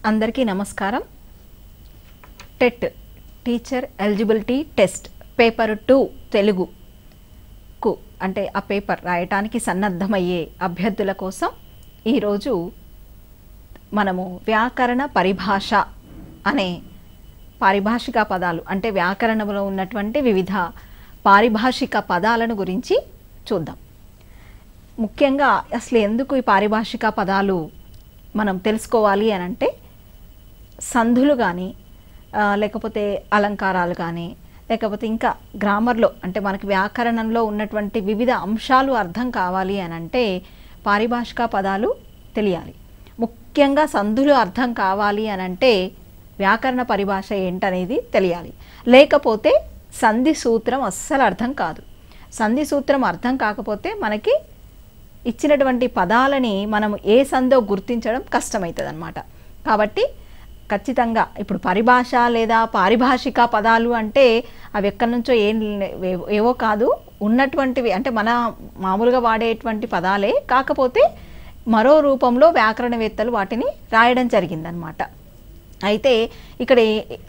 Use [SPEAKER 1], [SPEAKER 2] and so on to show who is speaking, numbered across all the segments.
[SPEAKER 1] అందరికీ నమస్కారం. TET teacher eligibility test paper 2 తెలుగుకు అంటే ఆ పేపర్ రాయటానికి సన్నద్ధమయ్యే అభ్యర్థుల కోసం ఈరోజు మనము వ్యాకరణ పరిభాష అనే పారిభాషిక పదాలు అంటే వ్యాకరణంలో ఉన్నటువంటి వివిధ పారిభాషిక పదాలను గురించి చూద్దాం. ముఖ్యంగా అసలు ఎందుకు ఈ పారిభాషిక పదాలు మనం తెలుసుకోవాలి అని అంటే సంధులు కానీ లేకపోతే అలంకారాలు కానీ లేకపోతే ఇంకా గ్రామర్లో అంటే మనకి వ్యాకరణంలో ఉన్నటువంటి వివిధ అంశాలు అర్థం కావాలి అని అంటే పారిభాషిక పదాలు తెలియాలి. ముఖ్యంగా సంధులు అర్థం కావాలి అని అంటే వ్యాకరణ పరిభాష ఏంటనేది తెలియాలి. లేకపోతే సంధి సూత్రం అస్సలు అర్థం కాదు. సంధి సూత్రం అర్థం కాకపోతే మనకి ఇచ్చినటువంటి పదాలని మనం ఏ సందో గుర్తించడం కష్టమవుతుంది అన్నమాట. కాబట్టి ఖచ్చితంగా ఇప్పుడు పరిభాష లేదా పారిభాషిక పదాలు అంటే అవి ఎక్కడి నుంచో ఏవో కాదు, ఉన్నటువంటివి అంటే మన మామూలుగా వాడేటువంటి పదాలే, కాకపోతే మరో రూపంలో వ్యాకరణవేత్తలు వాటిని రాయడం జరిగిందనమాట. అయితే ఇక్కడ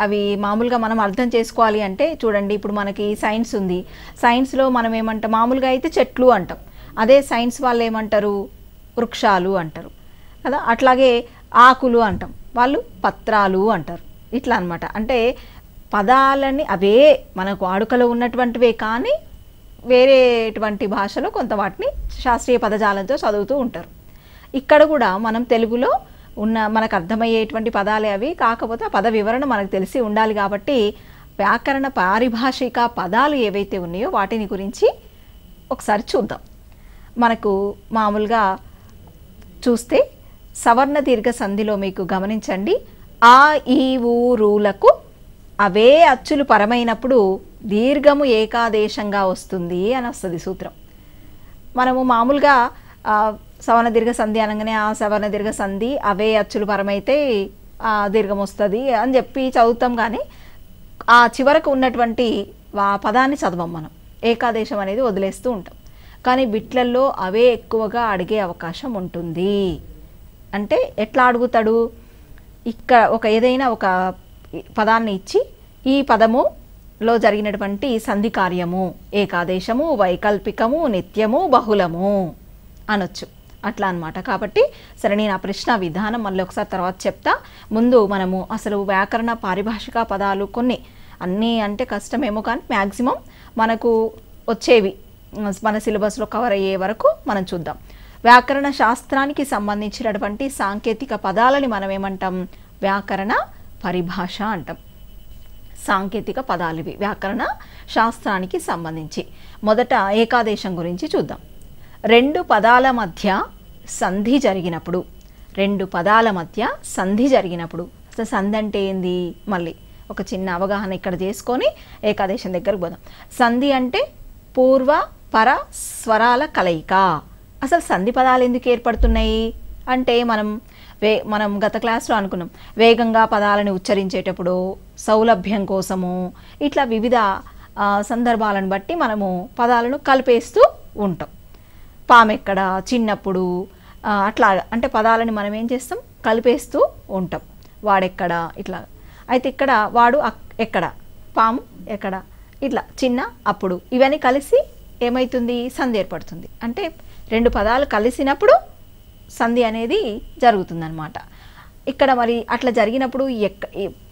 [SPEAKER 1] అవి మామూలుగా మనం అర్థం చేసుకోవాలి అంటే చూడండి, ఇప్పుడు మనకి సైన్స్ ఉంది. సైన్స్లో మనం ఏమంటాం, మామూలుగా అయితే చెట్లు అంటాం, అదే సైన్స్ వాళ్ళు ఏమంటారు వృక్షాలు అంటారు కదా. అట్లాగే ఆకులు అంటాం, వాళ్ళు పత్రాలు అంటారు. ఇట్లా అనమాట. అంటే పదాలని అవే మనకు వాడుకలో ఉన్నటువంటివే, కానీ వేరేటువంటి భాషలో కొంత వాటిని శాస్త్రీయ పదజాలంతో చదువుతూ ఉంటారు. ఇక్కడ కూడా మనం తెలుగులో ఉన్న మనకు అర్థమయ్యేటువంటి పదాలే అవి, కాకపోతే ఆ పద వివరణ మనకు తెలిసి ఉండాలి. కాబట్టి వ్యాకరణ పారిభాషిక పదాలు ఏవైతే ఉన్నాయో వాటిని గురించి ఒకసారి చూద్దాం. మనకు మామూలుగా చూస్తే సవర్ణ దీర్ఘ సంధిలో మీకు గమనించండి, ఆ ఈ ఊ రూలకు అవే అచ్చులు పరమైనప్పుడు దీర్ఘము ఏకాదేశంగా వస్తుంది అని వస్తుంది సూత్రం. మనము మామూలుగా సవర్ణ దీర్ఘ సంధి అనగానే ఆ సవర్ణ దీర్ఘ సంధి అవే అచ్చులు పరమైతే దీర్ఘం వస్తుంది అని చెప్పి చదువుతాం, కానీ ఆ చివరకు ఉన్నటువంటి పదాన్ని చదవం మనం, ఏకాదేశం అనేది వదిలేస్తూ ఉంటాం. కానీ బిట్లల్లో అవే ఎక్కువగా అడిగే అవకాశం ఉంటుంది. అంటే ఎట్లా అడుగుతాడు, ఇక్కడ ఏదైనా ఒక పదాన్ని ఇచ్చి ఈ పదములో జరిగినటువంటి సంధి కార్యము ఏకాదేశము, వైకల్పికము, నిత్యము, బహుళము అనొచ్చు, అట్లా అనమాట. కాబట్టి సరే, నేను ఆ ప్రశ్న విధానం మళ్ళీ ఒకసారి తర్వాత చెప్తా. ముందు మనము అసలు వ్యాకరణ పారిభాషిక పదాలు కొన్ని అన్నీ అంటే కష్టమేమో, కానీ మ్యాక్సిమం మనకు వచ్చేవి మన సిలబస్లో కవర్ అయ్యే వరకు మనం చూద్దాం. వ్యాకరణ శాస్త్రానికి సంబంధించినటువంటి సాంకేతిక పదాలని మనం ఏమంటాం, వ్యాకరణ పరిభాష అంటాం. సాంకేతిక పదాలు ఇవి వ్యాకరణ శాస్త్రానికి సంబంధించి. మొదట ఏకాదేశం గురించి చూద్దాం. రెండు పదాల మధ్య సంధి జరిగినప్పుడు, రెండు పదాల మధ్య సంధి జరిగినప్పుడు అసలు సంధి అంటే ఏంది, మళ్ళీ ఒక చిన్న అవగాహన ఇక్కడ చేసుకొని ఏకాదేశం దగ్గరకు పోదాం. సంధి అంటే పూర్వ పర స్వరాల కలయిక. అసలు సంధి పదాలు ఎందుకు ఏర్పడుతున్నాయి అంటే మనం గత క్లాస్లో అనుకున్నాం, వేగంగా పదాలను ఉచ్చరించేటప్పుడు, సౌలభ్యం కోసము, ఇట్లా వివిధ సందర్భాలను బట్టి మనము పదాలను కలిపేస్తూ ఉంటాం. పామెక్కడ, చిన్నప్పుడు అట్లా అంటే పదాలని మనం ఏం చేస్తాం, కలిపేస్తూ ఉంటాం. వాడెక్కడ ఇట్లా. అయితే ఇక్కడ వాడు ఎక్కడ, పాము ఎక్కడ, ఇట్లా చిన్న అప్పుడు, ఇవన్నీ కలిసి ఏమవుతుంది, సంధి ఏర్పడుతుంది. అంటే రెండు పదాలు కలిసినప్పుడు సంధి అనేది జరుగుతుందన్నమాట. ఇక్కడ మరి అట్లా జరిగినప్పుడు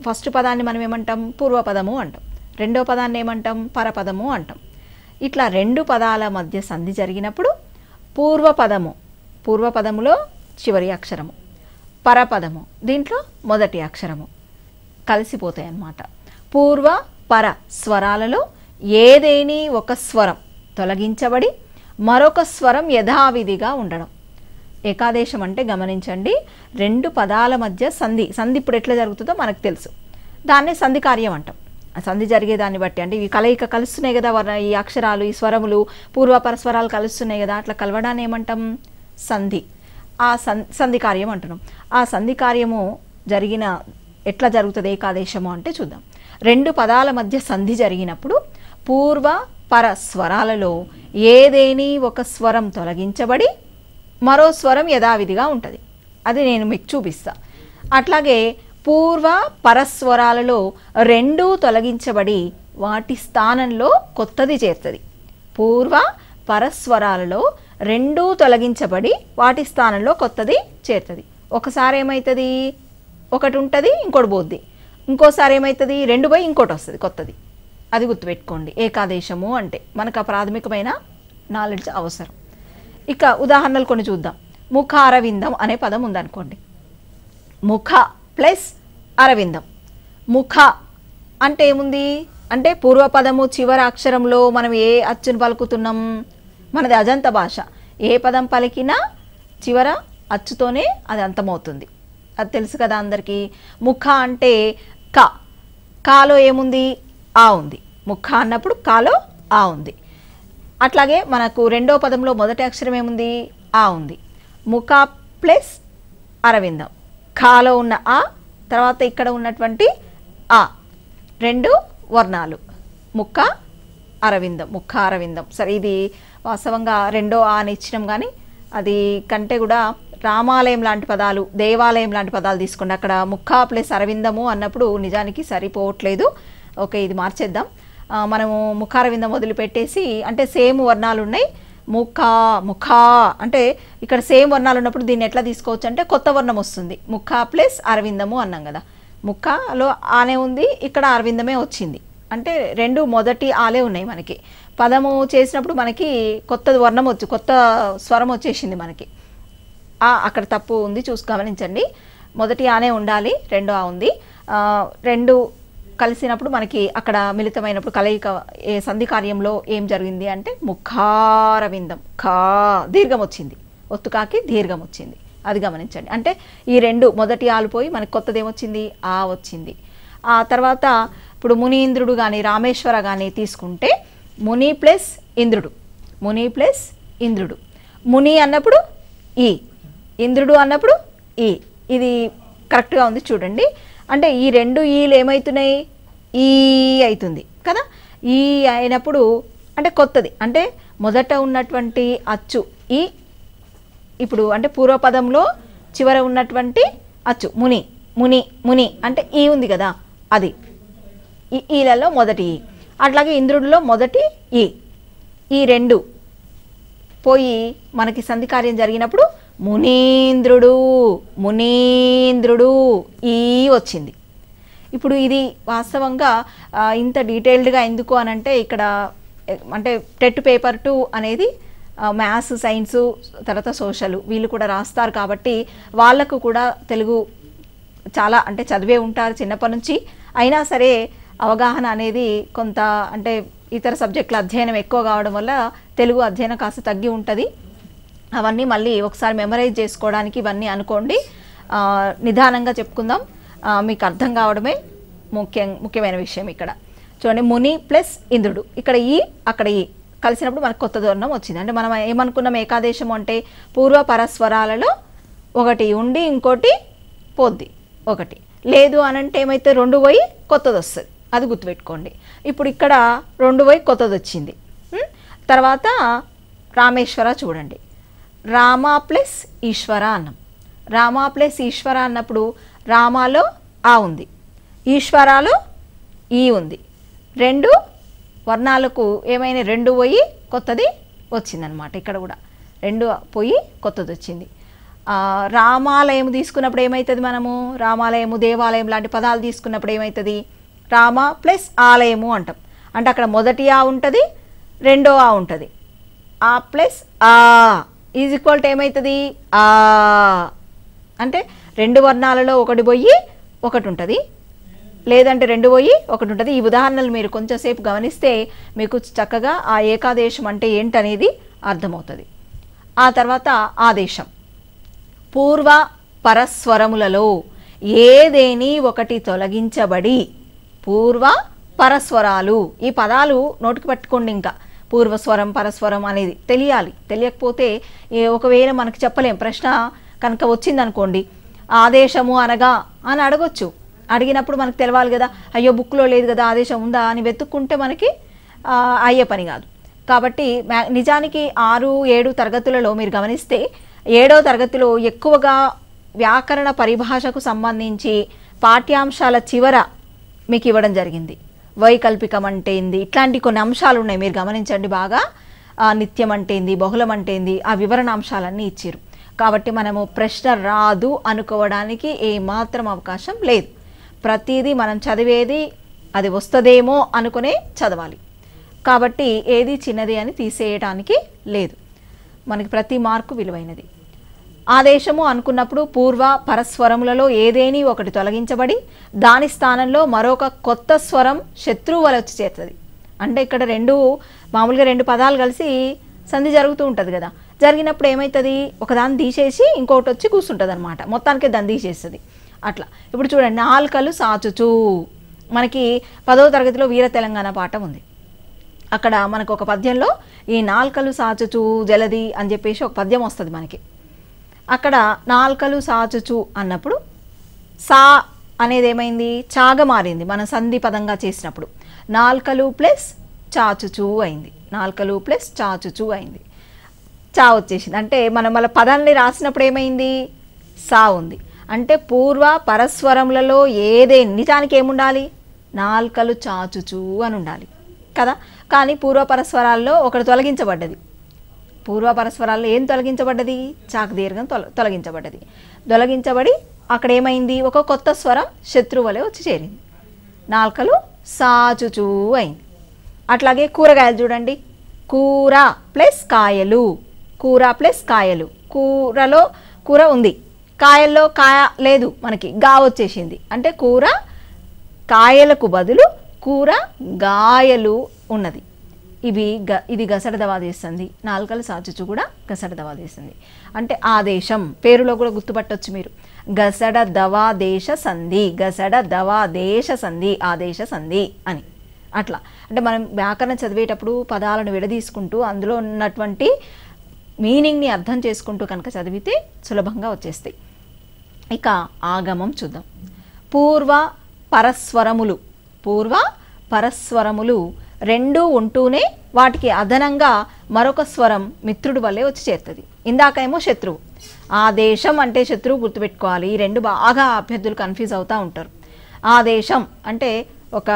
[SPEAKER 1] ఫస్ట్ పదాన్ని మనం ఏమంటాం, పూర్వపదము అంటాం. రెండో పదాన్ని ఏమంటాం, పరపదము అంటాం. ఇట్లా రెండు పదాల మధ్య సంధి జరిగినప్పుడు పూర్వపదములో చివరి అక్షరము, పరపదము దీంట్లో మొదటి అక్షరము కలిసిపోతాయి అన్నమాట. పూర్వ పర స్వరాలలో ఏదేని ఒక స్వరం తొలగించబడి మరొక స్వరం యథావిధిగా ఉండడం. ఏకాదేశం అంటే గమనించండి, రెండు పదాల మధ్య సంధి ఇప్పుడు ఎట్లా జరుగుతుందో మనకు తెలుసు, దాన్నే సంధి కార్యం అంటాం. సంధి జరిగేదాన్ని బట్టి అంటే ఇవి కలయిక కలుస్తున్నాయి కదా, ఈ అక్షరాలు, ఈ స్వరములు, పూర్వపర స్వరాలు కలుస్తున్నాయి కదా, అట్లా కలవడాన్ని ఏమంటాం, సంధి. ఆ సంధి కార్యం అంటున్నాం. ఆ సంధి కార్యము ఎట్లా జరుగుతుంది ఏకాదేశము అంటే చూద్దాం. రెండు పదాల మధ్య సంధి జరిగినప్పుడు పూర్వ పర స్వరాలలో ఏదేని ఒక స్వరం తొలగించబడి మరో స్వరం యథావిధిగా ఉంటుంది. అది నేను మీకు చూపిస్తా. అట్లాగే పూర్వ పరస్వరాలలో రెండూ తొలగించబడి వాటి స్థానంలో కొత్తది చేరుతుంది. పూర్వ పరస్వరాలలో రెండూ తొలగించబడి వాటి స్థానంలో కొత్తది చేరుతుంది. ఒకసారి ఏమవుతుంది, ఒకటి ఉంటుంది ఇంకోటి పోద్ది, ఇంకోసారి ఏమవుతుంది రెండు పోయి ఇంకోటి వస్తుంది కొత్తది. అది గుర్తుపెట్టుకోండి. ఏకాదేశము అంటే మనకు ఆ ప్రాథమికమైన నాలెడ్జ్ అవసరం. ఇక ఉదాహరణలు కొన్ని చూద్దాం. ముఖ అరవిందం అనే పదం ఉందనుకోండి. ముఖ ప్లస్ అరవిందం. ముఖ అంటే ఏముంది అంటే పూర్వపదము చివరి అక్షరంలో మనం ఏ అచ్చును పలుకుతున్నాం, మనది అజంత భాష. ఏ పదం పలికినా చివర అచ్చుతోనే అది అంతమవుతుంది. అది తెలుసు కదా అందరికీ. ముఖ అంటే క, కాలో ఏముంది ఆ ఉంది. ముఖ అన్నప్పుడు కాలో ఆ ఉంది. అట్లాగే మనకు రెండో పదంలో మొదటి అక్షరం ఏముంది ఆ ఉంది. ముఖ ప్లస్ అరవిందం, ఖాలో ఉన్న ఆ తర్వాత ఇక్కడ ఉన్నటువంటి ఆ రెండు వర్ణాలు ముఖ అరవిందం, ముఖ అరవిందం. సరే, ఇది వాస్తవంగా రెండో ఆ అని ఇచ్చినాం, కానీ అది కంటే కూడా రామాలయం లాంటి పదాలు, దేవాలయం లాంటి పదాలు తీసుకోండి. అక్కడ ముఖ ప్లస్ అరవిందము అన్నప్పుడు నిజానికి సరిపోవట్లేదు. ఓకే, ఇది మార్చేద్దాం. మనము ముఖారవిందం వదిలిపెట్టేసి, అంటే సేమ్ వర్ణాలు ఉన్నాయి. ముఖ ముఖ అంటే ఇక్కడ సేమ్ వర్ణాలు ఉన్నప్పుడు దీన్ని ఎట్లా తీసుకోవచ్చు అంటే కొత్త వర్ణం వస్తుంది. ముఖ ప్లస్ అరవిందము అన్నాం కదా. ముఖలో ఆనే ఉంది, ఇక్కడ అరవిందమే వచ్చింది. అంటే రెండు మొదటి ఆలే ఉన్నాయి మనకి. పదము చేసినప్పుడు మనకి కొత్త వర్ణం వచ్చి కొత్త స్వరం వచ్చేసింది మనకి. అక్కడ తప్పు ఉంది, చూసి గమనించండి. మొదటి ఆనే ఉండాలి, రెండో ఆ ఉంది. రెండు కలిసినప్పుడు మనకి అక్కడ మిళితమైనప్పుడు కలయిక సంధి కార్యంలో ఏం జరిగింది అంటే ముఖారవిందం, ఖా దీర్ఘం వచ్చింది, ఒత్తుకాకి దీర్ఘం వచ్చింది. అది గమనించండి. అంటే ఈ రెండు మొదటి ఆలు పోయి మనకి కొత్తది ఏమొచ్చింది ఆ వచ్చింది. ఆ తర్వాత ఇప్పుడు మునీంద్రుడు కానీ రామేశ్వర కానీ తీసుకుంటే ముని ప్లస్ ఇంద్రుడు, ముని ప్లస్ ఇంద్రుడు. ముని అన్నప్పుడు ఈ, ఇంద్రుడు అన్నప్పుడు ఈ. ఇది కరెక్ట్గా ఉంది చూడండి. అంటే ఈ రెండు ఈలు ఏమవుతున్నాయి ఈ అవుతుంది కదా. ఈ అయినప్పుడు అంటే కొత్తది, అంటే మొదట ఉన్నటువంటి అచ్చు ఈ, ఇప్పుడు అంటే పూర్వపదంలో చివర ఉన్నటువంటి అచ్చు ముని, ముని ముని అంటే ఈ ఉంది కదా, అది ఈలలో మొదటి ఈ. అట్లాగే ఇంద్రుడిలో మొదటి ఈ. ఈ రెండు పోయి మనకి సంధి కార్యం జరిగినప్పుడు మునీంద్రుడు, మునీంద్రుడు ఈ వచ్చింది. ఇప్పుడు ఇది వాస్తవంగా ఇంత డీటెయిల్డ్గా ఎందుకు అనంటే ఇక్కడ అంటే టెట్ పేపర్ 2 అనేది మ్యాథ్స్, సైన్సు, తర్వాత సోషల్ వీళ్ళు కూడా రాస్తారు కాబట్టి వాళ్ళకు కూడా తెలుగు చాలా అంటే చదివే ఉంటారు చిన్నప్పటి నుంచి. అయినా సరే అవగాహన అనేది కొంత అంటే ఇతర సబ్జెక్టుల అధ్యయనం ఎక్కువ కావడం వల్ల తెలుగు అధ్యయనం కాస్త తగ్గి ఉంటుంది. అవన్నీ మళ్ళీ ఒకసారి మెమరైజ్ చేసుకోవడానికి ఇవన్నీ అనుకోండి. నిదానంగా చెప్పుకుందాం, మీకు అర్థం కావడమే ముఖ్యమైన విషయం. ఇక్కడ చూడండి, ముని ప్లస్ ఇంద్రుడు, ఇక్కడ ఈ అక్కడ ఈ కలిసినప్పుడు మనకు కొత్త వర్ణం వచ్చింది. అంటే మనం ఏమనుకున్నాం ఏకాదేశం అంటే పూర్వ పరస్వరాలలో ఒకటి ఉండి ఇంకోటి పోద్ది, ఒకటి లేదు అనంటే ఏమైతే రెండు పోయి కొత్తది వస్తుంది. అది గుర్తుపెట్టుకోండి. ఇప్పుడు ఇక్కడ రెండు పోయి కొత్తది వచ్చింది. తర్వాత రామేశ్వర చూడండి, రామ ప్లస్ ఈశ్వర అన్నాం. రామ ప్లస్ ఈశ్వర అన్నప్పుడు రామాలో ఆ ఉంది, ఈశ్వరాలో ఈ ఉంది. రెండు వర్ణాలకు ఏమైనా రెండు పోయి కొత్తది వచ్చిందనమాట. ఇక్కడ కూడా రెండు పోయి కొత్తది వచ్చింది. రామాలయం తీసుకున్నప్పుడు ఏమవుతుంది, మనము రామాలయము దేవాలయం లాంటి పదాలు తీసుకున్నప్పుడు ఏమవుతుంది రామ ప్లస్ ఆలయము అంటాం. అంటే అక్కడ మొదటి ఆ ఉంటుంది, రెండో ఆ ఉంటుంది. ఆ ప్లస్ ఆ ఈజ్ ఈక్వల్ టు ఏమవుతుంది ఆ. అంటే రెండు వర్ణాలలో ఒకటి పోయి ఒకటి ఉంటుంది, లేదంటే రెండు పోయి ఒకటి ఉంటుంది. ఈ ఉదాహరణలు మీరు కొంచెంసేపు గమనిస్తే మీకు చక్కగా ఆ ఏకాదేశం అంటే ఏంటనేది అర్థమవుతుంది. ఆ తర్వాత ఆదేశం, పూర్వ పరస్వరములలో ఏదేని ఒకటి తొలగించబడి, పూర్వ పరస్వరాలు ఈ పదాలు నోటికి పట్టుకోండి. ఇంకా పూర్వస్వరం పరస్వరం అనేది తెలియాలి. తెలియకపోతే ఒకవేళ మనకు చెప్పలేం, ప్రశ్న కనుక వచ్చిందనుకోండి ఆదేశము అనగా అని అడగొచ్చు. అడిగినప్పుడు మనకు తెలవాలి కదా, అయ్యో బుక్లో లేదు కదా ఆదేశం ఉందా అని వెతుక్కుంటే మనకి అయ్యే పని కాదు. కాబట్టి నిజానికి 6, 7 తరగతులలో మీరు గమనిస్తే 7వ తరగతిలో ఎక్కువగా వ్యాకరణ పరిభాషకు సంబంధించి పాఠ్యాంశాల చివర మీకు ఇవ్వడం జరిగింది. వైకల్పికం అంటే ఏంది, ఇట్లాంటి కొన్ని అంశాలు ఉన్నాయి, మీరు గమనించండి బాగా. నిత్యం అంటే ఏంది, బహుళం అంటే ఏంది, ఆ వివరణ అంశాలన్నీ ఇచ్చారు. కాబట్టి మనము ప్రశ్న రాదు అనుకోవడానికి ఏమాత్రం అవకాశం లేదు. ప్రతిదీ మనం చదివేది అది వస్తుందేమో అనుకునే చదవాలి. కాబట్టి ఏది చిన్నది అని తీసేయడానికి లేదు. మనకి ప్రతి మార్కు విలువైనది. ఆదేశము అనుకున్నప్పుడు పూర్వ పరస్వరములలో ఏదేని ఒకటి తొలగించబడి దాని స్థానంలో మరొక కొత్త స్వరం శత్రువు వలె వచ్చి చేస్తుంది. అంటే ఇక్కడ మామూలుగా రెండు పదాలు కలిసి సంధి జరుగుతూ ఉంటుంది కదా. జరిగినప్పుడు ఏమవుతుంది, ఒకదాన్ని తీసేసి ఇంకోటి వచ్చి కూర్చుంటుంది అనమాట. మొత్తానికి దాన్ని తీసేస్తుంది. అట్లా ఇప్పుడు చూడండి, నాల్కలు సాచుచు. మనకి 10వ తరగతిలో వీర తెలంగాణ పాఠం ఉంది. అక్కడ మనకు ఒక పద్యంలో ఈ నాల్కలు సాచుచు జలది అని చెప్పేసి ఒక పద్యం వస్తుంది మనకి. అక్కడ నాల్కలు సాచుచు అన్నప్పుడు సా అనేది ఏమైంది, చాగా మారింది. మనం సంధి పదంగా చేసినప్పుడు నాల్కలు ప్లస్ చాచుచు అయింది. నాల్కలు ప్లస్ చాచుచు అయింది. చా వచ్చేసింది. అంటే మనం మళ్ళీ పదాన్ని రాసినప్పుడు ఏమైంది, సా ఉంది. అంటే పూర్వ పరస్వరములలో నిజానికి ఏముండాలి, నాల్కలు చాచుచు అని ఉండాలి కదా. కానీ పూర్వపరస్వరాల్లో ఒకటి తొలగించబడ్డది. పూర్వపరస్వరాల్లో ఏం తొలగించబడ్డది, చాకు దీర్ఘం తొలగించబడ్డది. తొలగించబడి అక్కడ ఏమైంది, ఒక కొత్త స్వరం శత్రువు వలె వచ్చి చేరింది. నాల్కలు సాచుచు అయింది. అట్లాగే కూరగాయలు చూడండి, కూర ప్లస్ కాయలు, కూర ప్లస్ కాయలు. కూరలో కూర ఉంది, కాయల్లో కాయ లేదు, మనకి గా వచ్చేసింది. అంటే కూర కాయలకు బదులు కూర గాయలు ఉన్నది. ఇది గసడ దవాదేస్తుంది. నాల్కలు సాచుచు కూడా గసడ దవాదేస్తుంది. అంటే ఆదేశం పేరులో కూడా గుర్తుపట్టవచ్చు మీరు. గసడ దవాదేశ సంధి, గసడ దవాదేశ సంధి, ఆదేశ సంధి అని. అట్లా అంటే మనం వ్యాకరణ చదివేటప్పుడు పదాలను విడదీసుకుంటూ అందులో ఉన్నటువంటి మీనింగ్ని అర్థం చేసుకుంటూ కనుక చదివితే సులభంగా వచ్చేస్తాయి. ఇక ఆగమం చూద్దాం. పూర్వ పరస్వరములు రెండూ ఉంటూనే వాటికి అదనంగా మరొక స్వరం మిత్రుడు వల్లే వచ్చి చేరుతుంది. ఇందాకేమో శత్రువు. ఆదేశం అంటే శత్రువు గుర్తుపెట్టుకోవాలి. ఈ రెండు బాగా అభ్యర్థులు కన్ఫ్యూజ్ అవుతూ ఉంటారు. ఆదేశం అంటే ఒక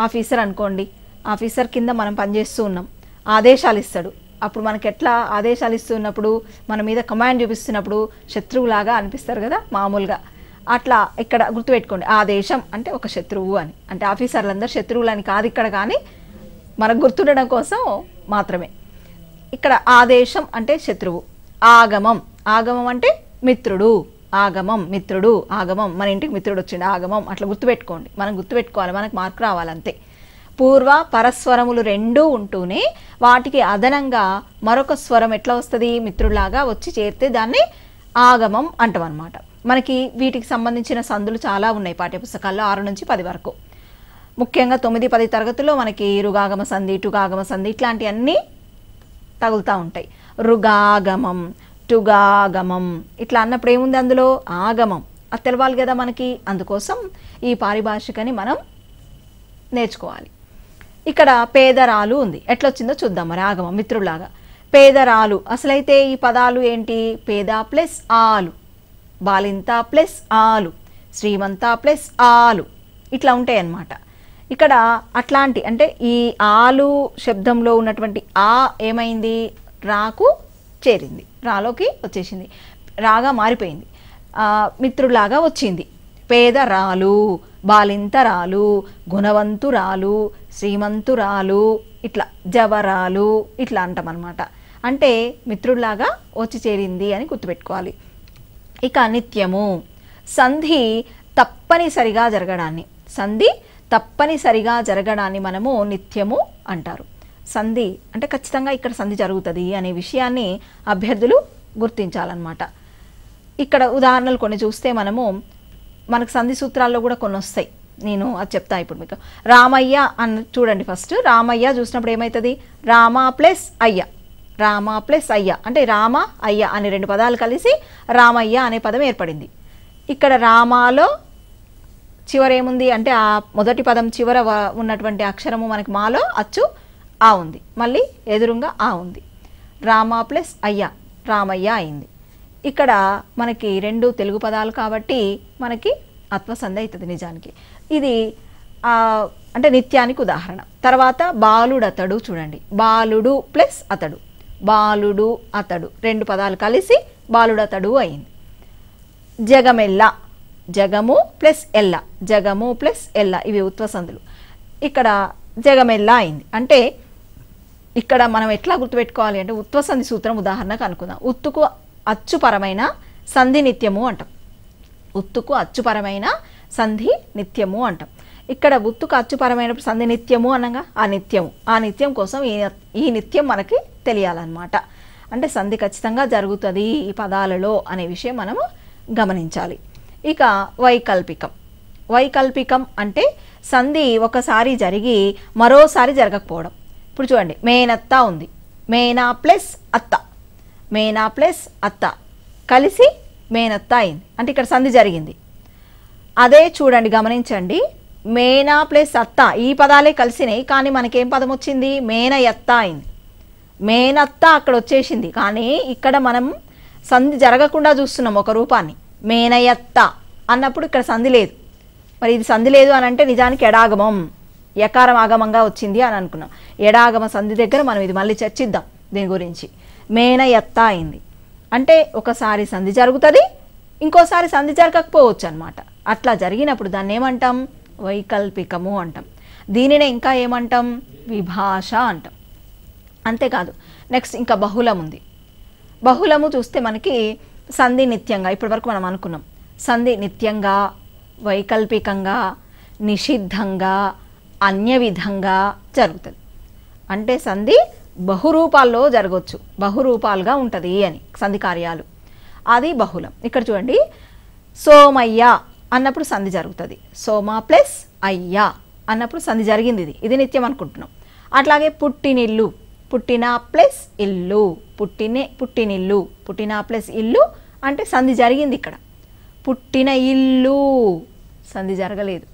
[SPEAKER 1] ఆఫీసర్ అనుకోండి, ఆఫీసర్ కింద మనం పనిచేస్తూ ఉన్నాం, ఆదేశాలు ఇస్తాడు. అప్పుడు మనకి ఎట్లా ఆదేశాలు ఇస్తున్నప్పుడు మన మీద కమాండ్ చూపిస్తున్నప్పుడు శత్రువులాగా అనిపిస్తారు కదా మామూలుగా. అట్లా ఇక్కడ గుర్తుపెట్టుకోండి, ఆదేశం అంటే ఒక శత్రువు అని. అంటే ఆఫీసర్లందరూ శత్రువులని కాదు ఇక్కడ, కానీ మనకు గుర్తుండడం కోసం మాత్రమే. ఇక్కడ ఆదేశం అంటే శత్రువు. ఆగమం అంటే మిత్రుడు. ఆగమం మన ఇంటికి మిత్రుడు వచ్చిండు, ఆగమం. అట్లా గుర్తుపెట్టుకోండి, మనం గుర్తుపెట్టుకోవాలి, మనకు మార్కు రావాలంతే. పూర్వ పరస్వరములు రెండూ ఉంటూనే వాటికి అదనంగా మరొక స్వరం ఎట్లా వస్తుంది, మిత్రులాగా వచ్చి చేరితే దాన్ని ఆగమం అంటాం అన్నమాట. మనకి వీటికి సంబంధించిన సందులు చాలా ఉన్నాయి పాఠ్యపుస్తకాల్లో 6 నుంచి 10 వరకు. ముఖ్యంగా 9, 10 తరగతుల్లో మనకి రుగాగమ సంధి, టుగాగమ సంధి ఇట్లాంటివన్నీ తగులుతూ ఉంటాయి. రుగాగమం, టుగాగమం ఇట్లా అన్నప్పుడు ఏముంది అందులో, ఆగమం. అది తెలవాలి కదా మనకి. అందుకోసం ఈ పారిభాషికని మనం నేర్చుకోవాలి. ఇక్కడ పేదరాలు ఉంది, ఎట్లొచ్చిందో చూద్దాం మరి. ఆగమం మిత్రులాగా. పేదరాలు అసలైతే ఈ పదాలు ఏంటి, పేద ప్లస్ ఆలు, బాలింత ప్లస్ ఆలు, శ్రీమంత ప్లస్ ఆలు ఇట్లా ఉంటాయి అన్నమాట. ఇక్కడ అట్లాంటి అంటే ఈ ఆలు శబ్దంలో ఉన్నటువంటి ఆ ఏమైంది, రాకు చేరింది, రాలోకి వచ్చేసింది, రాగా మారిపోయింది, మిత్రులాగా వచ్చింది. పేదరాలు, బాలింతరాలు, గుణవంతురాలు, శ్రీమంతురాలు ఇట్లా జవరాలు ఇట్లా అంటాం అన్నమాట. అంటే మిత్రుల్లాగా వచ్చి చేరింది అని గుర్తుపెట్టుకోవాలి. ఇక నిత్యము, సంధి తప్పనిసరిగా జరగడాన్ని మనము నిత్యము అంటారు. సంధి అంటే ఖచ్చితంగా ఇక్కడ సంధి జరుగుతుంది అనే విషయాన్ని అభ్యర్థులు గుర్తించాలన్నమాట. ఇక్కడ ఉదాహరణలు కొన్ని చూస్తే మనకు సంధి సూత్రాల్లో కూడా కొన్ని వస్తాయి, నేను అది చెప్తా ఇప్పుడు మీకు. రామయ్య అని చూడండి. ఫస్ట్ రామయ్య చూసినప్పుడు ఏమవుతుంది, రామ ప్లస్ అయ్య అంటే రామ అయ్య అనే 2 పదాలు కలిసి రామయ్య అనే పదం ఏర్పడింది. ఇక్కడ రామాలో చివర ఏముంది అంటే ఆ మొదటి పదం చివర ఉన్నటువంటి అక్షరము మనకి మాలో అచ్చు ఆ ఉంది, మళ్ళీ ఎదురుగా ఆ ఉంది. రామ ప్లస్ అయ్య రామయ్య అయింది. ఇక్కడ మనకి రెండు తెలుగు పదాలు కాబట్టి మనకి అత్వసంధి అవుతుంది నిజానికి. ఇది అంటే నిత్యానికి ఉదాహరణ. తర్వాత బాలుడతడు చూడండి, బాలుడు ప్లస్ అతడు, బాలుడు అతడు రెండు పదాలు కలిసి బాలుడతడు అయింది. జగమెల్ల, జగము ప్లస్ ఎల్ల, జగము ప్లస్ ఎల్ల ఇవి ఉత్వసంధులు. ఇక్కడ జగమెల్ల అయింది. అంటే ఇక్కడ మనం ఎట్లా గుర్తుపెట్టుకోవాలి అంటే ఉత్వసంధి సూత్రం ఉదాహరణకు అనుకుందాం. ఉత్తుకు అచ్చుపరమైన సంధి నిత్యము అంటాం. ఉత్తుకు అచ్చుపరమైన సంధి నిత్యము అంటాం. ఇక్కడ ఉత్తుకు అచ్చుపరమైన సంధి నిత్యము అనగా ఆ నిత్యం కోసం ఈ నిత్యం మనకి తెలియాలన్నమాట. అంటే సంధి ఖచ్చితంగా జరుగుతుంది ఈ పదాలలో అనే విషయం మనము గమనించాలి. ఇక వైకల్పికం. వైకల్పికం అంటే సంధి ఒకసారి జరిగి మరోసారి జరగకపోవడం. ఇప్పుడు చూడండి, మేనత్త ఉంది, మేనా ప్లస్ అత్త, మేనా ప్లస్ అత్త కలిసి మేనత్త అయింది. అంటే ఇక్కడ సంధి జరిగింది. అదే చూడండి, గమనించండి, మేనా ప్లస్ అత్త ఈ పదాలే కలిసినాయి, కానీ మనకేం పదం వచ్చింది? మేనయత్త అయింది. మేనత్త అక్కడ వచ్చేసింది, కానీ ఇక్కడ మనం సంధి జరగకుండా చూస్తున్నాం ఒక రూపాన్ని. మేనయత్త అన్నప్పుడు ఇక్కడ సంధి లేదు. మరి ఇది సంధి లేదు అని అంటే నిజానికి ఎడాగమం, యకారం ఆగమంగా వచ్చింది అని అనుకున్నాం. ఎడాగమ సంధి దగ్గర మనం ఇది మళ్ళీ చర్చిద్దాం దీని గురించి. మేనయత్త అయింది అంటే ఒకసారి సంధి జరుగుతుంది, ఇంకోసారి సంధి జరగకపోవచ్చు అనమాట. అట్లా జరిగినప్పుడు దాన్ని ఏమంటాం? వైకల్పికము అంటాం. దీనినే ఇంకా ఏమంటాం? విభాష అంటాం. అంతేకాదు, నెక్స్ట్ ఇంకా బహుళం ఉంది. బహుళము చూస్తే మనకి సంధి నిత్యంగా, ఇప్పటివరకు మనం అనుకున్నాం, సంధి నిత్యంగా, వైకల్పికంగా, నిషిద్ధంగా, అన్య విధంగా జరుగుతుంది. అంటే సంధి బహురూపాల్లో జరగవచ్చు, బహురూపాలుగా ఉంటుంది అని సంధి కార్యాలు, అది బహుళం. ఇక్కడ చూడండి, సోమయ్య అన్నప్పుడు సంధి జరుగుతుంది. సోమ ప్లస్ అయ్య అన్నప్పుడు సంధి జరిగింది, ఇది నిత్యం అనుకుంటున్నాం. అట్లాగే పుట్టినిల్లు, పుట్టిన ప్లస్ ఇల్లు, పుట్టినిల్లు, పుట్టిన ప్లస్ ఇల్లు అంటే సంధి జరిగింది. ఇక్కడ పుట్టిన ఇల్లు సంధి జరగలేదు.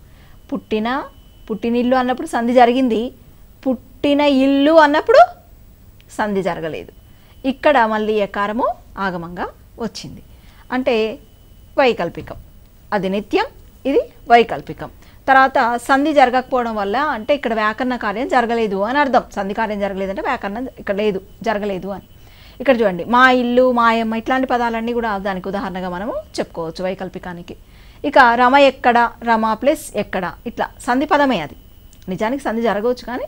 [SPEAKER 1] పుట్టినిల్లు అన్నప్పుడు సంధి జరిగింది, పుట్టిన ఇల్లు అన్నప్పుడు సంధి జరగలేదు. ఇక్కడ మళ్ళీ ఎకారము ఆగమంగా వచ్చింది. అంటే వైకల్పికం, అది నిత్యం, ఇది వైకల్పికం. తర్వాత సంధి జరగకపోవడం వల్ల అంటే ఇక్కడ వ్యాకరణ కార్యం జరగలేదు అని అర్థం. సంధి కార్యం జరగలేదు అంటే వ్యాకరణం ఇక్కడ లేదు, జరగలేదు అని. ఇక్కడ చూడండి, మా ఇల్లు, మాయమ్మ ఇట్లాంటి పదాలన్నీ కూడా దానికి ఉదాహరణగా మనము చెప్పుకోవచ్చు వైకల్పికానికి. ఇక రమ ఎక్కడ, రమ ప్లస్ ఎక్కడ ఇట్లా సంధి పదమే. అది నిజానికి సంధి జరగవచ్చు కానీ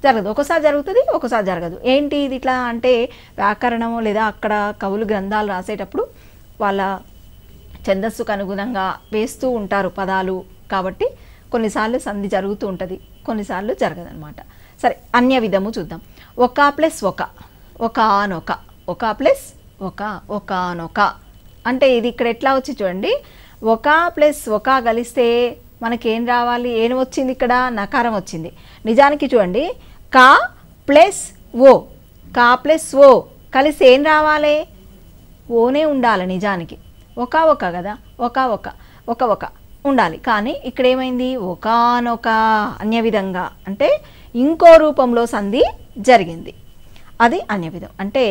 [SPEAKER 1] జరగదు, ఒకసారి జరుగుతుంది, ఒకసారి జరగదు. ఏంటి ఇది ఇట్లా అంటే వ్యాకరణము లేదా అక్కడ కవులు గ్రంథాలు రాసేటప్పుడు వాళ్ళ ఛందస్సుకు అనుగుణంగా వేస్తూ ఉంటారు పదాలు, కాబట్టి కొన్నిసార్లు సంధి జరుగుతూ ఉంటుంది, కొన్నిసార్లు జరగదనమాట. సరే, అన్య విధము చూద్దాం. ఒక ప్లస్ ఒక, ఒకనొక, ఒక ప్లస్ ఒక, ఒకనొక అంటే ఇది ఇక్కడ ఎట్లా వచ్చి చూడండి, ఒక ప్లస్ ఒక కలిస్తే మనకేం రావాలి? ఏం వచ్చింది? ఇక్కడ నకారం వచ్చింది. నిజానికి చూడండి, కా ప్లస్ ఓ, కా ప్లస్ ఓ కలిసి ఏం రావాలి? ఓనే ఉండాలి నిజానికి. ఒక ఒక కదా, ఒక ఉండాలి. కానీ ఇక్కడ ఏమైంది? ఒకనొక అన్య విధంగా అంటే ఇంకో రూపంలో సంధి జరిగింది, అది అన్య విధం. అంటే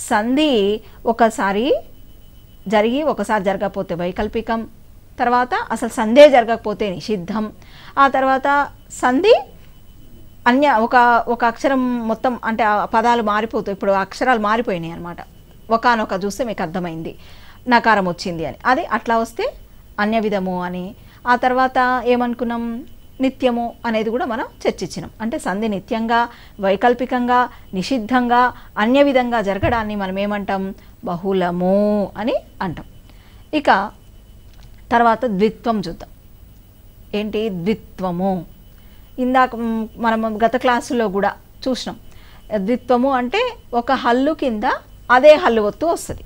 [SPEAKER 1] సంధి ఒకసారి జరిగి ఒకసారి జరగకపోతే వైకల్పికం, తర్వాత అసలు సంధే జరగకపోతే నిషిద్ధం, ఆ తర్వాత సంధి అన్య ఒక అక్షరం మొత్తం అంటే ఆ పదాలు మారిపోతాయి. ఇప్పుడు అక్షరాలు మారిపోయినాయి అనమాట. ఒకనొక చూస్తే మీకు అర్థమైంది, నకారం వచ్చింది అని. అది అట్లా వస్తే అన్య విధము అని. ఆ తర్వాత ఏమనుకున్నాం? నిత్యము అనేది కూడా మనం చర్చించినాం. అంటే సంధి నిత్యంగా, వైకల్పికంగా, నిషిద్ధంగా, అన్య విధంగా జరగడాన్ని మనం ఏమంటాం? బహుళము అని అంటాం. ఇక తర్వాత ద్విత్వం చూద్దాం. ఏంటి ద్విత్వము? ఇందాక మనం గత క్లాసులో కూడా చూసినాం. ద్విత్వము అంటే ఒక హల్లు కింద అదే హల్లు ఒత్తు వస్తుంది.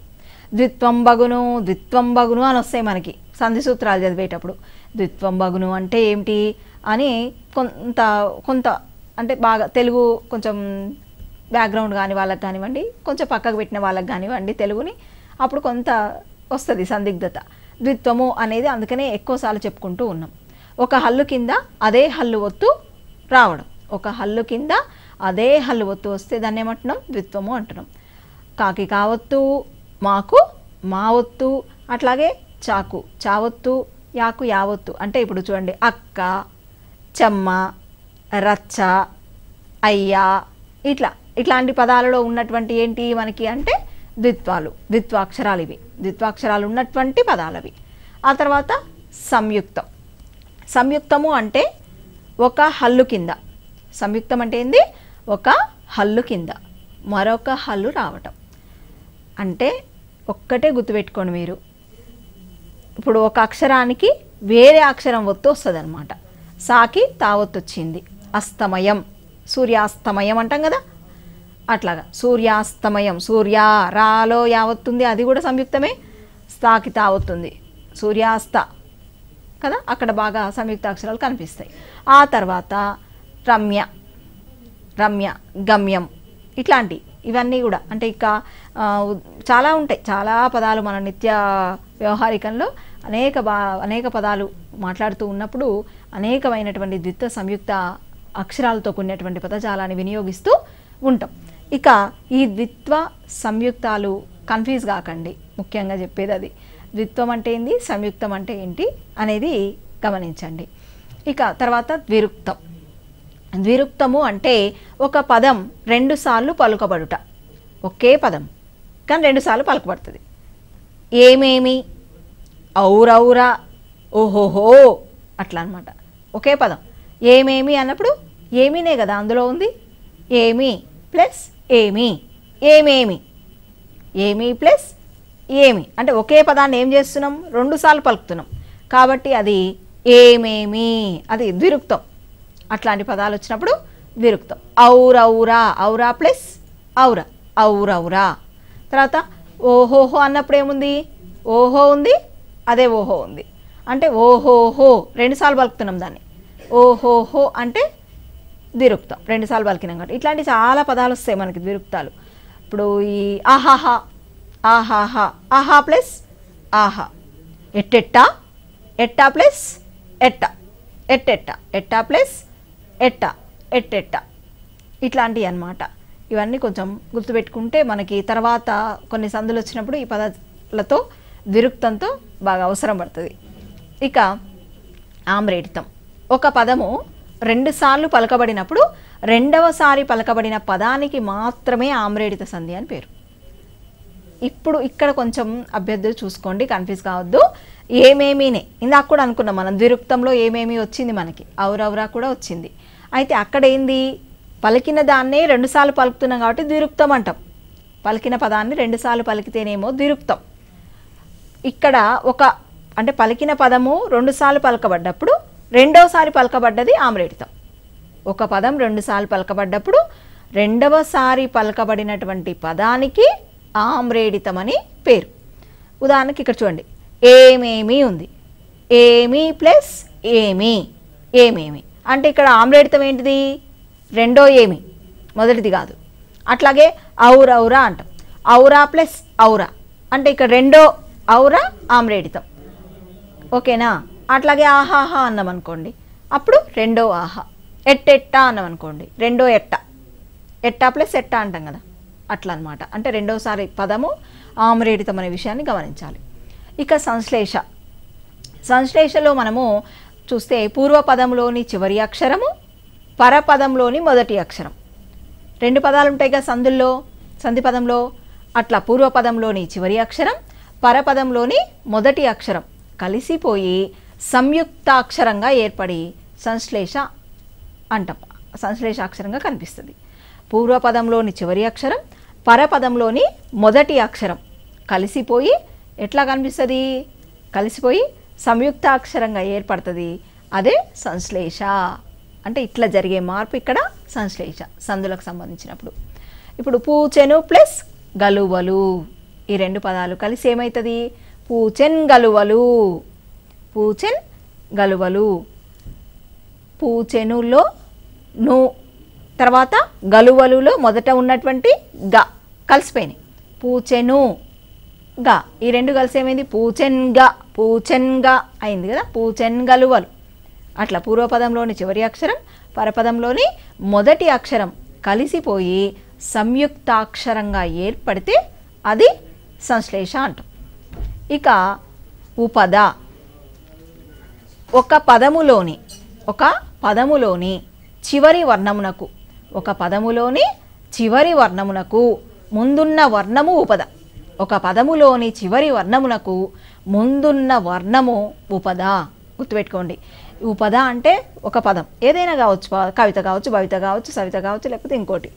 [SPEAKER 1] ద్విత్వం బగును, ద్విత్వం బగును అని వస్తాయి మనకి సంధి సూత్రాలు చదివేటప్పుడు. ద్విత్వం బగును అంటే ఏమిటి అని కొంత అంటే బాగా తెలుగు కొంచెం బ్యాక్గ్రౌండ్ కాని వాళ్ళకి కానివ్వండి, కొంచెం పక్కకు పెట్టిన వాళ్ళకి కానివ్వండి, తెలుగుని అప్పుడు కొంత వస్తుంది సందిగ్ధత. ద్విత్వము అనేది అందుకనే ఎక్కువసార్లు చెప్పుకుంటూ ఉన్నాం. ఒక హల్లు కింద అదే హల్లు ఒత్తు రావడం, ఒక హల్లు కింద అదే హల్లు ఒత్తు వస్తే దాన్ని ఏమంటున్నాం? ద్విత్వము అంటున్నాం. కాకి కావత్తు, మాకు మా ఒత్తు, అట్లాగే చాకు, చావొత్తు, యాకు, యావొత్తు. అంటే ఇప్పుడు చూడండి అక్క, చెమ్మ, రచ్చ, అయ్యా, ఇట్లాంటి పదాలలో ఉన్నటువంటి ఏంటి మనకి అంటే ద్విత్వాలు, ద్విత్వాక్షరాలు. ఇవి ద్విత్వాక్షరాలు ఉన్నటువంటి పదాలు అవి. ఆ తర్వాత సంయుక్తం. సంయుక్తము అంటే ఒక హల్లు కింద, సంయుక్తం అంటే ఏంది, ఒక హల్లు కింద మరొక హల్లు రావటం. అంటే ఒక్కటే గుర్తుపెట్టుకోండి మీరు, ఇప్పుడు ఒక అక్షరానికి వేరే అక్షరం ఒత్తు వస్తుంది అనమాట. సాకి తావొత్తు వచ్చింది. అస్తమయం, సూర్యాస్తమయం అంటాం కదా, అట్లాగా సూర్యాస్తమయం. సూర్య రాలో యావత్తుంది, అది కూడా సంయుక్తమే. స్తాకి తావొత్తుంది, సూర్యాస్త కదా, అక్కడ బాగా సంయుక్త అక్షరాలు కనిపిస్తాయి. ఆ తర్వాత రమ్య, రమ్య, గమ్యం, ఇవన్నీ కూడా అంటే ఇక చాలా ఉంటాయి. చాలా పదాలు మన నిత్య వ్యవహారికంలో అనేక పదాలు మాట్లాడుతూ ఉన్నప్పుడు అనేకమైనటువంటి ద్విత్వ సంయుక్త అక్షరాలతో కూడినటువంటి పదజాలాన్ని వినియోగిస్తూ ఉంటాం. ఇక ఈ ద్విత్వ సంయుక్తాలు కన్ఫ్యూజ్ కాకండి, ముఖ్యంగా చెప్పేది అది. ద్విత్వం అంటే ఏంటి, సంయుక్తం అంటే ఏంటి అనేది గమనించండి. ఇక తర్వాత ద్విరుక్తం. ద్విరుక్తము అంటే ఒక పదం రెండుసార్లు పలుకబడుట. ఒకే పదం కానీ రెండుసార్లు పలుకబడుతుంది. ఏమేమి, ఔరౌరా, ఓహోహో, అట్లా అనమాట. ఒకే పదం ఏమేమి అన్నప్పుడు ఏమీనే కదా అందులో ఉంది. ఏమి ప్లస్ ఏమి, ఏమేమి, ఏమి ప్లస్ ఏమి అంటే ఒకే పదాన్ని ఏం చేస్తున్నాం, రెండుసార్లు పలుకుతున్నాం కాబట్టి అది ఏమేమి, అది ద్విరుక్తం. అట్లాంటి పదాలు వచ్చినప్పుడు ద్విరుక్తం. ఔరౌరా, ఔరా ప్లస్ ఔర, ఔరౌరా. తర్వాత ఓహోహో అన్నప్పుడు ఏముంది, ఓహో ఉంది, అదే ఓహో ఉంది. అంటే ఓహోహో రెండుసార్లు పలుకుతున్నాం దాన్ని. ఓహోహో అంటే ద్విరుక్తం, రెండుసార్లు పలికినాం కాబట్టి. ఇట్లాంటి చాలా పదాలు వస్తాయి మనకి ద్విరుక్తాలు. ఇప్పుడు ఈ ఆహాహా, ఆహాహా, ఆహా ప్లస్ ఆహా. ఎట్టెట్టా, ఎట్టా ప్లస్ ఎట్ట, ఎట్టెట్ట, ఎట్టా ప్లస్ ఎట్ట, ఎట్టెట్ట, ఇట్లాంటివి అన్నమాట. ఇవన్నీ కొంచెం గుర్తుపెట్టుకుంటే మనకి తర్వాత కొన్ని సందులు వచ్చినప్పుడు ఈ పదాలతో ద్విరుక్తంతో బాగా అవసరం పడుతుంది. ఇక ఆమ్రేడితం. ఒక పదము రెండుసార్లు పలకబడినప్పుడు రెండవసారి పలకబడిన పదానికి మాత్రమే ఆమ్రేడిత సంధి అని పేరు. ఇప్పుడు ఇక్కడ కొంచెం అభ్యర్థులు చూసుకోండి, కన్ఫ్యూజ్ కావద్దు. ఏమేమీనే ఇందాక కూడా అనుకున్నాం మనం, ద్విరుక్తంలో ఏమేమి వచ్చింది మనకి, ఔరౌరా కూడా వచ్చింది. అయితే అక్కడ ఏంది, పలికిన దాన్నే రెండుసార్లు పలుకుతున్నాం కాబట్టి ద్విరుక్తం అంటాం. పలికిన పదాన్ని రెండుసార్లు పలికితేనేమో ద్విరుక్తం. ఇక్కడ అంటే పలికిన పదము రెండుసార్లు పలకబడ్డప్పుడు రెండవసారి పలకబడ్డది ఆమ్రేడితం. ఒక పదం రెండుసార్లు పలకబడ్డప్పుడు రెండవసారి పలకబడినటువంటి పదానికి ఆమ్రేడితం అని పేరు. ఉదాహరణకి ఇక్కడ చూడండి, ఏమేమి ఉంది. ఏమి ప్లస్ ఏమి, ఏమేమి అంటే ఇక్కడ ఆమ్రేడితం ఏంటిది, రెండో ఏమి, మొదటిది కాదు. అట్లాగే ఔరౌరా అంటాం. ఔరా ప్లస్ ఔరా అంటే ఇక్కడ రెండో ఔరా ఆమ్రేడితం. ఓకేనా. అట్లాగే ఆహాహా అన్నాం అనుకోండి, అప్పుడు రెండో ఆహా. ఎట్టెట్టా అన్నాం అనుకోండి, రెండో ఎట్ట, ఎట్టా ప్లస్ ఎట్టా అంటాం కదా, అట్లా అనమాట. అంటే రెండోసారి పదము ఆమ్రేడితం అనే విషయాన్ని గమనించాలి. ఇక సంశ్లేష. సంశ్లేషలో మనము చూస్తే పూర్వపదంలోని చివరి అక్షరము, పరపదంలోని మొదటి అక్షరం. రెండు పదాలు ఉంటాయి కదా సందుల్లో, సంధి పదంలో. అట్లా పూర్వపదంలోని చివరి అక్షరం, పరపదంలోని మొదటి అక్షరం కలిసిపోయి సంయుక్తాక్షరంగా ఏర్పడి సంశ్లేష అంటాం. సంశ్లేషాక్షరంగా కనిపిస్తుంది. పూర్వపదంలోని చివరి అక్షరం, పరపదంలోని మొదటి అక్షరం కలిసిపోయి ఎట్లా కనిపిస్తుంది, కలిసిపోయి సంయుక్తాక్షరంగా ఏర్పడుతుంది. అదే సంశ్లేష. అంటే ఇట్లా జరిగే మార్పు ఇక్కడ సంశ్లేష, సందులకు సంబంధించినప్పుడు. ఇప్పుడు పూచెను ప్లస్ గలువలు, ఈ రెండు పదాలు కలిసి ఏమవుతుంది, పూచెన్ గలువలు. పూచెన్ గలువలు. పూచెనులో ను, తర్వాత గలువలులో మొదట ఉన్నటువంటి గ కలిసిపోయినాయి. పూచెను గా, ఈ రెండు కలిసి ఏమైంది, పూచెన్గా, పూచెన్గా అయింది కదా, పూచెన్ గలువలు. అట్లా పూర్వపదంలోని చివరి అక్షరం, పరపదంలోని మొదటి అక్షరం కలిసిపోయి సంయుక్తాక్షరంగా ఏర్పడితే అది సంశ్లేష అంటాం. ఇక ఉపద ఒక పదములోని చివరి వర్ణమునకు ముందున్న వర్ణము ఉపద. ఒక పదములోని చివరి వర్ణమునకు ముందున్న వర్ణము ఉపద. గుర్తుపెట్టుకోండి. ఉపద అంటే ఒక పదం ఏదైనా కావచ్చు, కవిత కావచ్చు, భవిత కావచ్చు, సవిత కావచ్చు, లేకపోతే ఇంకోటి.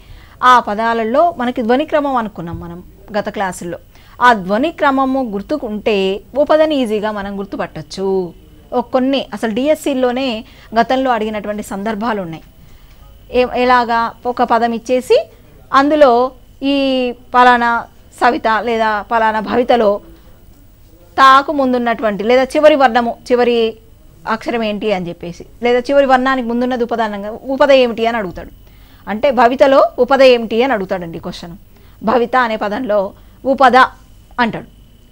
[SPEAKER 1] ఆ పదాలలో మనకి ధ్వనిక్రమం అనుకున్నాం మనం గత క్లాసుల్లో. ఆ ధ్వనిక్రమము గుర్తుకుంటే ఉపదని ఈజీగా మనం గుర్తుపట్టచ్చు. కొన్ని అసలు డిఎస్సిలోనే గతంలో అడిగినటువంటి సందర్భాలు ఉన్నాయి. ఎలాగా ఒక పదం ఇచ్చేసి అందులో ఈ పలానా సవిత లేదా పలానా భవితలో తాకు ముందున్నటువంటి లేదా చివరి వర్ణము చివరి అక్షరం ఏంటి అని చెప్పేసి, లేదా చివరి వర్ణానికి ముందున్నది ఉపదానంగా ఉపద ఏమిటి అని అడుగుతాడు. అంటే భవితలో ఉపద ఏమిటి అని అడుగుతాడండి క్వశ్చన్. భవిత అనే పదంలో ఉపద అంటాడు.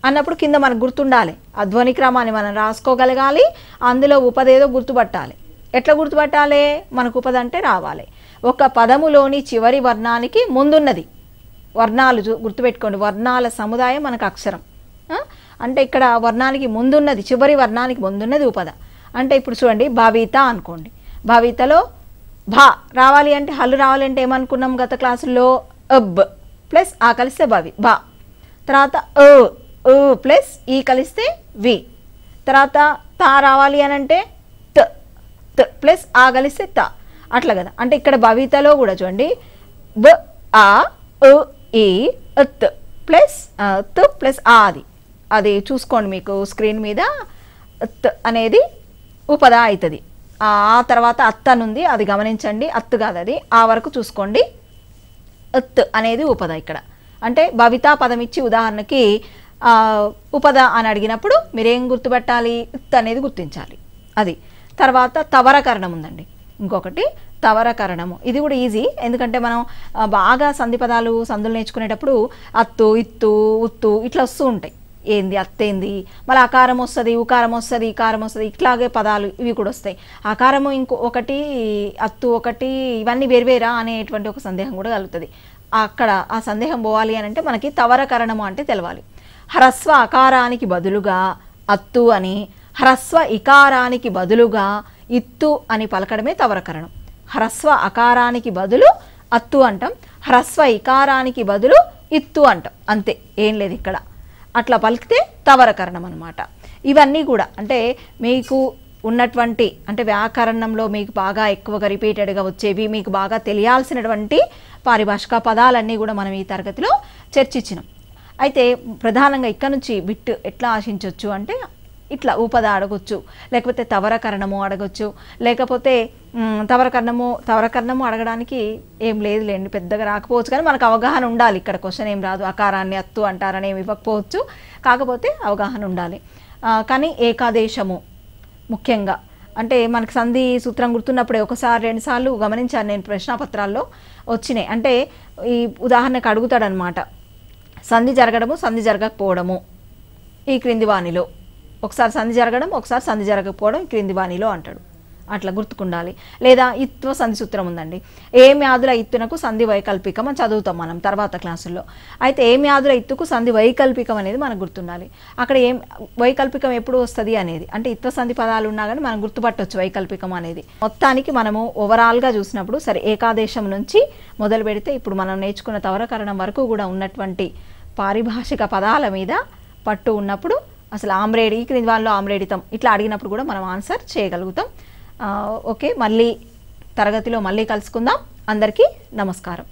[SPEAKER 1] అన్నప్పుడు కింద మనకు గుర్తుండాలి, ఆ ధ్వనిక్రమాన్ని మనం రాసుకోగలగాలి, అందులో ఉపద ఏదో గుర్తుపట్టాలి. ఎట్లా గుర్తుపట్టాలి? మనకు ఉపద అంటే రావాలి. ఒక పదములోని చివరి వర్ణానికి ముందున్నది. వర్ణాలు గుర్తుపెట్టుకోండి, వర్ణాల సముదాయం మనకు అక్షరం. అంటే ఇక్కడ వర్ణానికి ముందున్నది, చివరి వర్ణానికి ముందున్నది ఉపద. అంటే ఇప్పుడు చూడండి, భవిత అనుకోండి. భవితలో భా రావాలి అంటే, హల్లు రావాలి అంటే ఏమనుకున్నాం గత క్లాసుల్లో? అబ్ ప్లస్ ఆ కలిస్తే భవి భా. తర్వాత ప్లస్ ఈ కలిస్తే వి. తర్వాత తా రావాలి అని అంటే త ప్లస్ ఆ కలిస్తే త. అట్లా కదా. అంటే ఇక్కడ భవితలో కూడా చూడండి, బ ఆ ఈ త్ ప్లస్ త్ ప్లస్ ఆ అది చూసుకోండి, మీకు స్క్రీన్ మీద త్ అనేది ఉపద అవుతుంది. ఆ తర్వాత అత్ అనుంది, అది గమనించండి. అత్తు కాదు, అది ఆ వరకు చూసుకోండి. అత్ అనేది ఉపద ఇక్కడ. అంటే భవితా పదం ఇచ్చి ఉదాహరణకి ఉపద అని అడిగినప్పుడు మీరేం గుర్తుపెట్టాలి? ఇత్ అనేది గుర్తించాలి. అది తర్వాత తవరకరణం ఉందండి. ఇంకొకటి తవరకరణము. ఇది కూడా ఈజీ, ఎందుకంటే మనం బాగా సంధి పదాలు సందులు నేర్చుకునేటప్పుడు అత్తు, ఇత్తు, ఉత్తు ఇట్లా వస్తూ ఉంటాయి. ఏంది అత్తేంది, మళ్ళీ అకారం వస్తుంది, ఉకారం వస్తుంది, ఈకారం వస్తుంది, ఇట్లాగే పదాలు ఇవి కూడా వస్తాయి. ఆకారము ఒకటి, అత్తు ఒకటి, ఇవన్నీ వేర్వేరా అనేటువంటి ఒక సందేహం కూడా కలుగుతుంది. అక్కడ ఆ సందేహం పోవాలి అని అంటే మనకి తవరకరణము అంటే తెలవాలి. హ్రస్వ అకారానికి బదులుగా అత్తు అని, హ్రస్వ ఇకారానికి బదులుగా ఇత్తు అని పలకడమే తవరకరణం. హ్రస్వ అకారానికి బదులు అత్తు అంటాం, హ్రస్వ ఇకారానికి బదులు ఇత్తు అంటాం, అంతే, ఏం లేదు ఇక్కడ. అట్లా పలికితే తవరకరణం అనమాట. ఇవన్నీ కూడా అంటే మీకు ఉన్నటువంటి అంటే వ్యాకరణంలో మీకు బాగా ఎక్కువగా రిపీటెడ్గా వచ్చేవి, మీకు బాగా తెలియాల్సినటువంటి పారిభాషిక పదాలన్నీ కూడా మనం ఈ తరగతిలో చర్చించినాం. అయితే ప్రధానంగా ఇక్కడ నుంచి బిట్ ఎట్లా ఆశించవచ్చు అంటే, ఇట్లా అడగొచ్చు, లేకపోతే తవరకరణము అడగొచ్చు, లేకపోతే తవరకరణము అడగడానికి ఏం లేదులేండి, పెద్దగా రాకపోవచ్చు, కానీ మనకు అవగాహన ఉండాలి. ఇక్కడ క్వశ్చన్ ఏం రాదు, అకారాన్ని అత్తు అంటారని ఏమి ఇవ్వకపోవచ్చు, కాకపోతే అవగాహన ఉండాలి. కానీ ఏకాదేశము ముఖ్యంగా అంటే మనకు సంధి సూత్రం గుర్తున్నప్పుడే ఒకసారి రెండుసార్లు గమనించాను నేను, ప్రశ్నాపత్రాల్లో వచ్చినాయి. అంటే ఈ ఉదాహరణకు అడుగుతాడనమాట, సంధి జరగడము సంధి జరగకపోవడము ఈ క్రింది వాణిలో, ఒకసారి సంధి జరగడం ఒకసారి సంధి జరగకపోవడం క్రింది వాణిలో అంటాడు. అట్లా గుర్తుకుండాలి. లేదా ఇత్వ సంధి సూత్రం ఉందండి. ఏ మ్యాదుల ఇత్తునకు సంధి వైకల్పికం అని చదువుతాం మనం తర్వాత క్లాసుల్లో. అయితే ఏ మ్యాదుల ఇత్తుకు సంధి వైకల్పికం అనేది మనకు గుర్తుండాలి. అక్కడ ఏం వైకల్పికం ఎప్పుడు వస్తుంది అనేది, అంటే ఇత్వ సంధి పదాలు ఉన్నా కానీ మనం గుర్తుపట్టవచ్చు వైకల్పికం అనేది. మొత్తానికి మనము ఓవరాల్గా చూసినప్పుడు సరే ఏకాదేశం నుంచి మొదలు పెడితే ఇప్పుడు మనం నేర్చుకున్న తవరకరణం వరకు కూడా ఉన్నటువంటి పారిభాషిక పదాల మీద పట్టు ఉన్నప్పుడు అసలు ఆమ్రేడి ఈ క్రింది వాళ్ళలో ఆమ్రేడితం ఇట్లా అడిగినప్పుడు కూడా మనం ఆన్సర్ చేయగలుగుతాం. ఓకే, మళ్ళీ తరగతిలో మళ్ళీ కలుసుకుందాం. అందరికీ నమస్కారం.